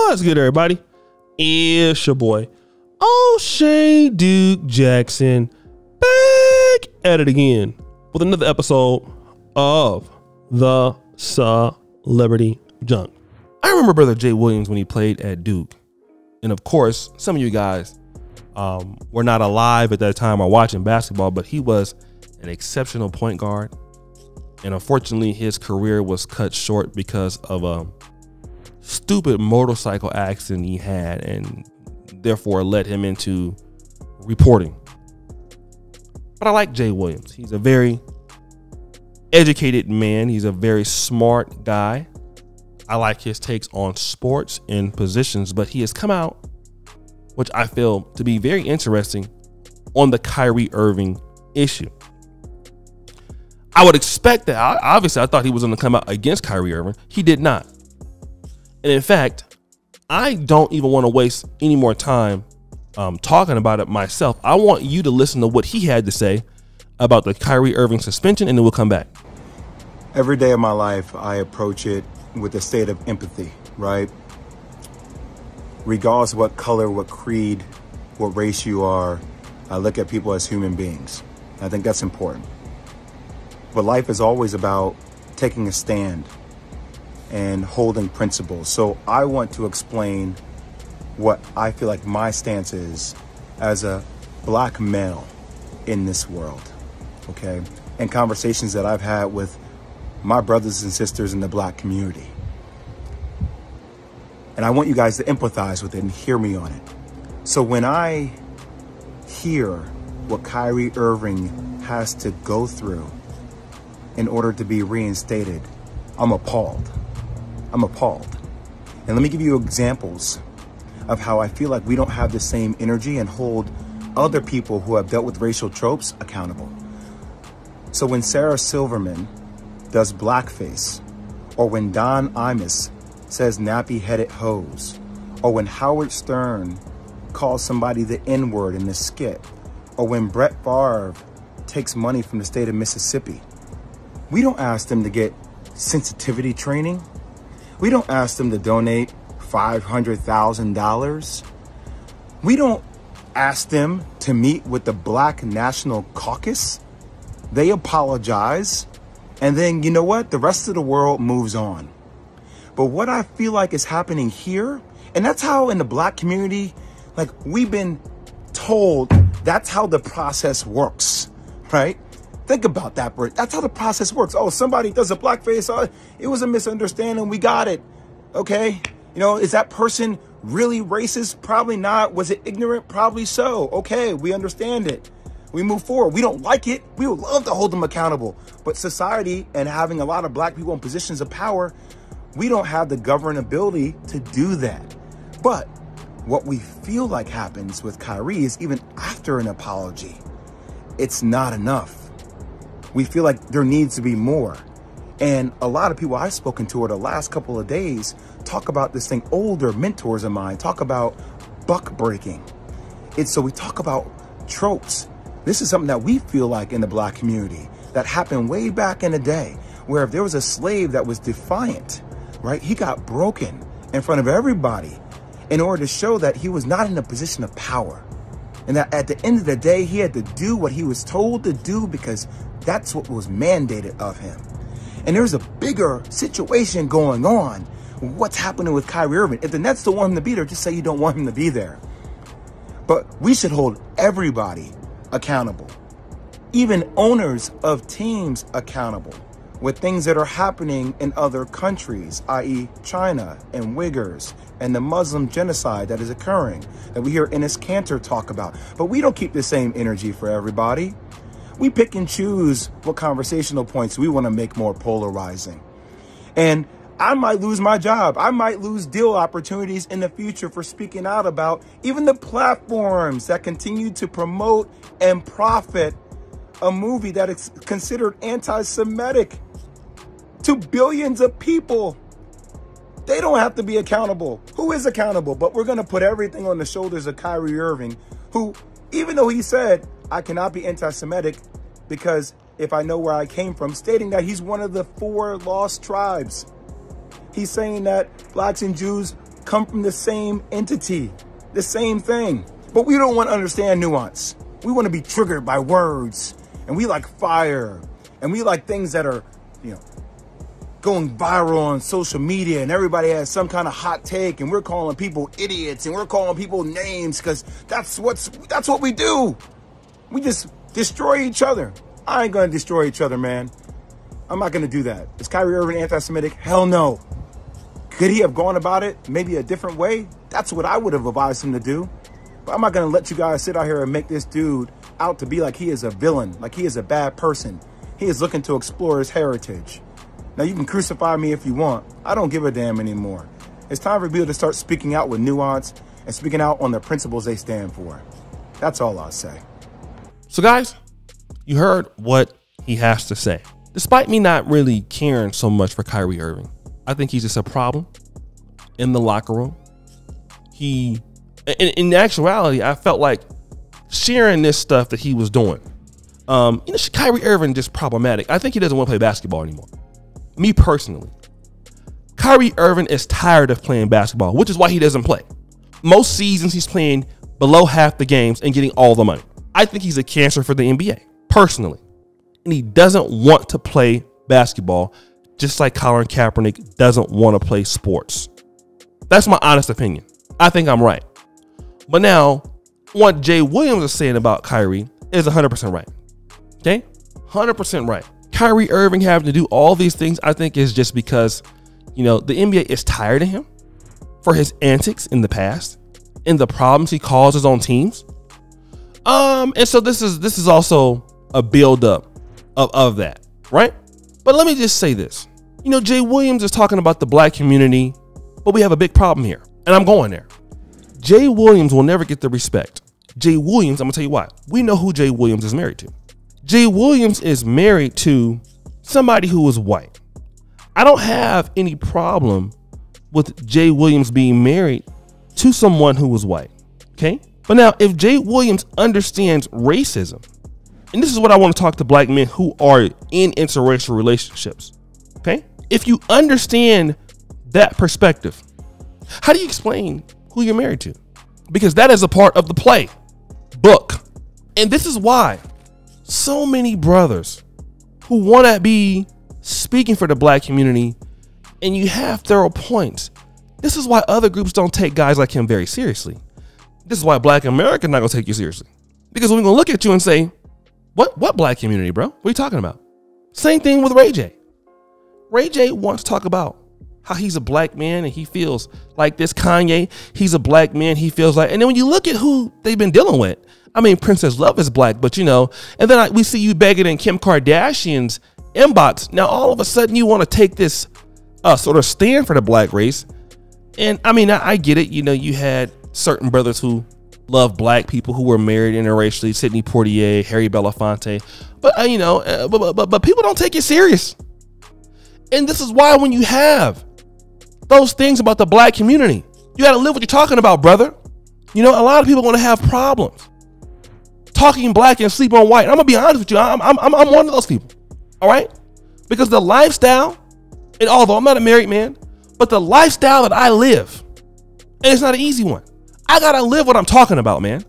What's good, everybody? It's your boy, O'Shea Duke Jackson, back at it again with another episode of the Celebrity Junk. I remember Brother Jay Williams when he played at Duke. And of course, some of you guys were not alive at that time or watching basketball, but he was an exceptional point guard. And unfortunately, his career was cut short because of a stupid motorcycle accident he had, and therefore led him into reporting. But I like Jay Williams. He's a very educated man. He's a very smart guy. I like his takes on sports and positions, but he has come out, which I feel to be very interesting, on the Kyrie Irving issue. I would expect that. Obviously, I thought he was going to come out against Kyrie Irving. He did not. And in fact, I don't even want to waste any more time talking about it myself. I want you to listen to what he had to say about the Kyrie Irving suspension, and then we'll come back. Every day of my life, I approach it with a state of empathy, right? Regardless of what color, what creed, what race you are, I look at people as human beings. I think that's important. But life is always about taking a stand and holding principles. So I want to explain what I feel like my stance is as a black male in this world, okay? And conversations that I've had with my brothers and sisters in the black community. And I want you guys to empathize with it and hear me on it. So when I hear what Kyrie Irving has to go through in order to be reinstated, I'm appalled. I'm appalled. And let me give you examples of how I feel like we don't have the same energy and hold other people who have dealt with racial tropes accountable. So when Sarah Silverman does blackface, or when Don Imus says nappy-headed hose, or when Howard Stern calls somebody the N-word in the skit, or when Brett Favre takes money from the state of Mississippi, we don't ask them to get sensitivity training. We don't ask them to donate $500,000. We don't ask them to meet with the Black National Caucus. They apologize. And then, you know what? The rest of the world moves on. But what I feel like is happening here, and that's how in the black community, like we've been told that's how the process works, right? Think about that, Bert. That's how the process works. Oh, somebody does a blackface. Oh, it was a misunderstanding. We got it. Okay. You know, is that person really racist? Probably not. Was it ignorant? Probably so. Okay. We understand it. We move forward. We don't like it. We would love to hold them accountable. But society and having a lot of black people in positions of power, we don't have the governability to do that. But what we feel like happens with Kyrie is even after an apology, it's not enough. We feel like there needs to be more. And a lot of people I've spoken to over the last couple of days talk about this thing. Older mentors of mine talk about buck breaking. So we talk about tropes. This is something that we feel like in the black community that happened way back in the day, where if there was a slave that was defiant, right, he got broken in front of everybody in order to show that he was not in a position of power. And that at the end of the day, he had to do what he was told to do because that's what was mandated of him. And there's a bigger situation going on. What's happening with Kyrie Irving? If the Nets don't want him to be there, just say you don't want him to be there. But we should hold everybody accountable, even owners of teams accountable with things that are happening in other countries, i.e. China and Uyghurs and the Muslim genocide that is occurring that we hear Enes Kanter talk about. But we don't keep the same energy for everybody. We pick and choose what conversational points we want to make more polarizing. And I might lose my job. I might lose deal opportunities in the future for speaking out about even the platforms that continue to promote and profit a movie that is considered anti-Semitic to billions of people. They don't have to be accountable. Who is accountable? But we're going to put everything on the shoulders of Kyrie Irving, who, even though he said, I cannot be anti-Semitic because if I know where I came from, stating that he's one of the 4 lost tribes. He's saying that blacks and Jews come from the same entity, the same thing. But we don't want to understand nuance. We want to be triggered by words, and we like fire, and we like things that are, going viral on social media, and everybody has some kind of hot take, and we're calling people idiots, and we're calling people names, because that's what we do. We just destroy each other. I ain't gonna destroy each other, man. I'm not gonna do that. Is Kyrie Irving anti-Semitic? Hell no. Could he have gone about it maybe a different way? That's what I would have advised him to do. But I'm not gonna let you guys sit out here and make this dude out to be like he is a villain, like he is a bad person. He is looking to explore his heritage. Now, you can crucify me if you want. I don't give a damn anymore. It's time for people to start speaking out with nuance and speaking out on the principles they stand for. That's all I'll say. So, guys, you heard what he has to say. Despite me not really caring so much for Kyrie Irving, I think he's just a problem in the locker room. In actuality, I felt like sharing this stuff that he was doing. Kyrie Irving just problematic. I think he doesn't want to play basketball anymore. Me personally, Kyrie Irving is tired of playing basketball, which is why he doesn't play. Most seasons he's playing below half the games and getting all the money. I think he's a cancer for the NBA, personally. And he doesn't want to play basketball, just like Colin Kaepernick doesn't want to play sports. That's my honest opinion. I think I'm right. But now, what Jay Williams is saying about Kyrie is 100% right. Okay? 100% right. Kyrie Irving having to do all these things, I think, is just because, the NBA is tired of him for his antics in the past and the problems he causes on teams. And so this is also a buildup of that, right? But let me just say this. Jay Williams is talking about the black community, but we have a big problem here, and I'm going there. Jay Williams will never get the respect. Jay Williams, I'm gonna tell you why. We know who Jay Williams is married to. Jay Williams is married to somebody who is white. I don't have any problem with Jay Williams being married to someone who was white, okay? But now, if Jay Williams understands racism, and this is what I want to talk to black men who are in interracial relationships, okay? If you understand that perspective, how do you explain who you're married to? Because that is a part of the play book. And this is why so many brothers who want to be speaking for the black community, and you have thorough points. This is why other groups don't take guys like him very seriously. This is why Black America not going to take you seriously. Because we're going to look at you and say, what black community, bro? What are you talking about? Same thing with Ray J. Ray J wants to talk about how he's a black man and he feels like this. Kanye, he's a black man, he feels like. And then when you look at who they've been dealing with, I mean, Princess Love is black, but and then we see you begging in Kim Kardashian's inbox. Now, all of a sudden, you want to take this sort of stand for the black race. And I mean, I get it. You had certain brothers who love black people who were married interracially, Sidney Poitier, Harry Belafonte. But, but people don't take it serious. And this is why when you have those things about the black community, you got to live what you're talking about, brother. A lot of people are going to have problems talking black and sleep on white. I'm gonna be honest with you. I'm one of those people. All right, because the lifestyle, and although I'm not a married man, but the lifestyle that I live, and it's not an easy one. I gotta live what I'm talking about, man.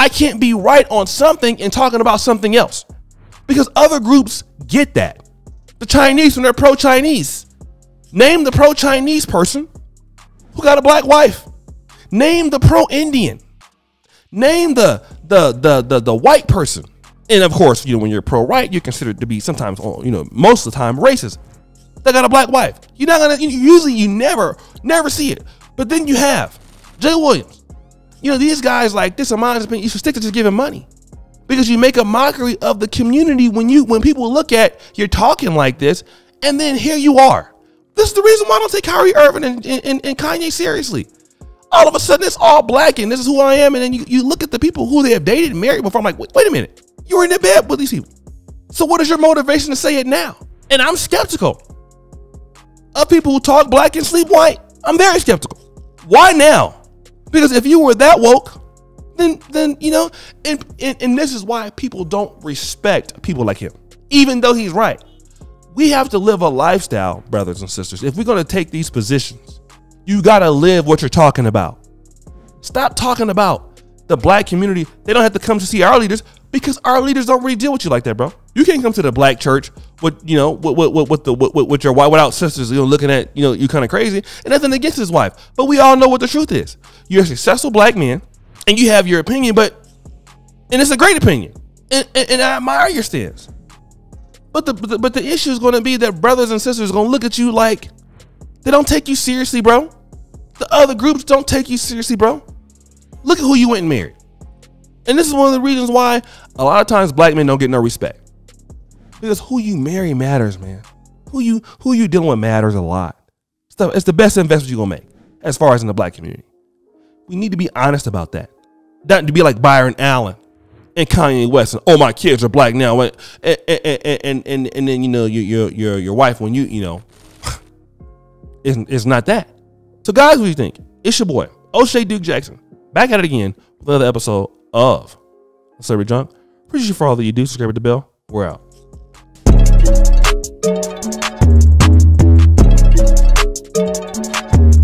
I can't be right on something and talking about something else, because other groups get that. The Chinese, when they're pro-Chinese, name the pro-Chinese person who got a black wife. Name the pro-Indian. Name the white person. And of course, when you're pro-right, you're considered to be sometimes, most of the time racist. They got a black wife. You're not gonna, usually you never see it. But then you have Jay Williams. These guys like this, in my opinion, you should stick to just giving money, because you make a mockery of the community when people look at you're talking like this, and then here you are. This is the reason why I don't take Kyrie Irving and Kanye seriously. All of a sudden, it's all black, and this is who I am. And then you look at the people who they have dated and married before. I'm like, wait a minute. You were in the bed with these people. So what is your motivation to say it now? And I'm skeptical of people who talk black and sleep white. I'm very skeptical. Why now? Because if you were that woke, then and this is why people don't respect people like him, even though he's right. We have to live a lifestyle, brothers and sisters. If we're going to take these positions, You got to live what you're talking about. Stop talking about the black community. They don't have to come to see our leaders because our leaders don't really deal with you like that, bro. You can't come to the black church with, you know, with your white out sisters, you know, looking at, you know, you kind of crazy, and nothing against his wife. But we all know what the truth is. You're a successful black man and you have your opinion, and it's a great opinion. And I admire your stance. But the issue is going to be that brothers and sisters are going to look at you like they don't take you seriously, bro. The other groups don't take you seriously, bro. Look at who you went and married. And this is one of the reasons why a lot of times black men don't get no respect. Because who you marry matters, man. Who you dealing with matters a lot. It's the best investment you're going to make as far as in the black community. We need to be honest about that. Not to be like Byron Allen and Kanye West and, oh, my kids are black now. And then, you know, your wife, when you know, it's not that. So guys, what do you think? It's your boy, O'Shea Duke Jackson, back at it again with another episode of Celebrity Junk. Appreciate you for all that you do. Subscribe to the bell. We're out.